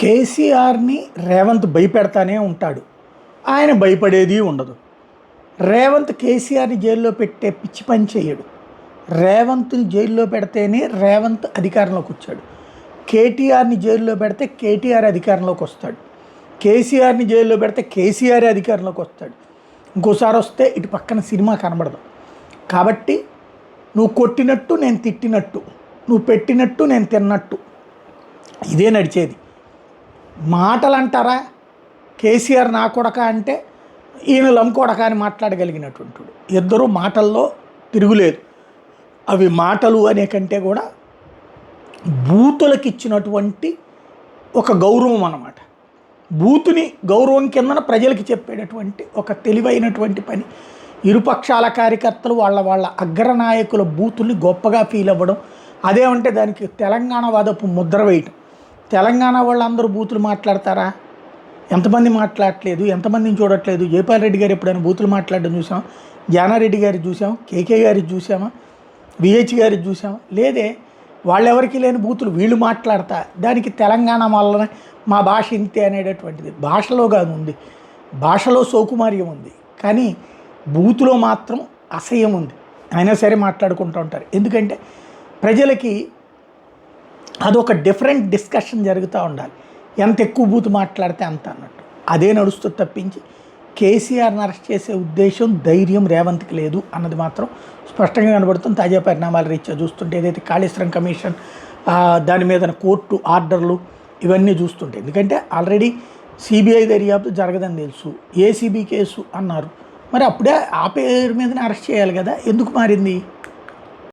కేసీఆర్ని రేవంత్ భయపెడతానే ఉంటాడు. ఆయన భయపడేది ఉండదు. రేవంత్ కేసీఆర్ని జైల్లో పెట్టే పిచ్చి పని చేయడు. రేవంత్ని జైల్లో పెడితేనే రేవంత్ అధికారంలోకి వచ్చాడు. కేటీఆర్ని జైల్లో పెడితే కేటీఆర్ అధికారంలోకి వస్తాడు. కేసీఆర్ని జైల్లో పెడితే కేసీఆర్ అధికారంలోకి వస్తాడు. ఇంకోసారి వస్తే ఇటు పక్కన సినిమా కనబడదు. కాబట్టి నువ్వు కొట్టినట్టు నేను తిట్టినట్టు, నువ్వు పెట్టినట్టు నేను తిన్నట్టు, ఇదే నడిచేది. మాటలు అంటారా? కేసీఆర్ నా కొడక అంటే ఈయన లంకొడక అని మాట్లాడగలిగినటువంటి ఇద్దరు మాటల్లో తిరుగులేదు. అవి మాటలు అనే కంటే కూడా బూతులకు ఇచ్చినటువంటి ఒక గౌరవం అన్నమాట. బూతుని గౌరవం కిందన ప్రజలకి చెప్పేటటువంటి ఒక తెలివైనటువంటి పని. ఇరుపక్షాల కార్యకర్తలు వాళ్ళ అగ్రనాయకుల బూతుల్ని గొప్పగా ఫీల్ అవ్వడం, అదేమంటే దానికి తెలంగాణ వాదపు ముద్ర వేయటం. తెలంగాణ వాళ్ళందరూ బూతులు మాట్లాడతారా? ఎంతమంది మాట్లాడట్లేదు, ఎంతమందిని చూడట్లేదు. జైపాల్ రెడ్డి గారు ఎప్పుడైనా బూతులు మాట్లాడడం చూసాం? జానారెడ్డి గారి చూసాం, కేకే గారి చూసామా, విహెచ్ గారి చూసామా? లేదే. వాళ్ళెవరికి లేని బూతులు వీళ్ళు మాట్లాడతా. దానికి తెలంగాణ వలన మా భాష ఇంతే అనేటటువంటిది భాషలో కాదు ఉంది. భాషలో సౌకుమార్యం ఉంది, కానీ బూతులో మాత్రం అసహ్యం ఉంది. అయినా సరే మాట్లాడుకుంటూ ఉంటారు. ఎందుకంటే ప్రజలకి అదొక డిఫరెంట్ డిస్కషన్ జరుగుతూ ఉండాలి. ఎంత ఎక్కువ బూతు మాట్లాడితే అంత అన్నట్టు అదే నడుస్తుంది తప్పించి కేసీఆర్ని అరెస్ట్ చేసే ఉద్దేశం, ధైర్యం రేవంత్కి లేదు అన్నది మాత్రం స్పష్టంగా కనబడుతుంది. తాజా పరిణామాల రీత్యా చూస్తుంటే ఏదైతే కాళేశ్వరం కమిషన్ దాని మీద కోర్టు ఆర్డర్లు ఇవన్నీ చూస్తుంటే, ఎందుకంటే ఆల్రెడీ సిబిఐ దర్యాప్తు జరగదని తెలుసు, ఏసీబీ కేసు అన్నారు. మరి అప్పుడే ఆ పేరు మీదనే అరెస్ట్ చేయాలి కదా, ఎందుకు మారింది?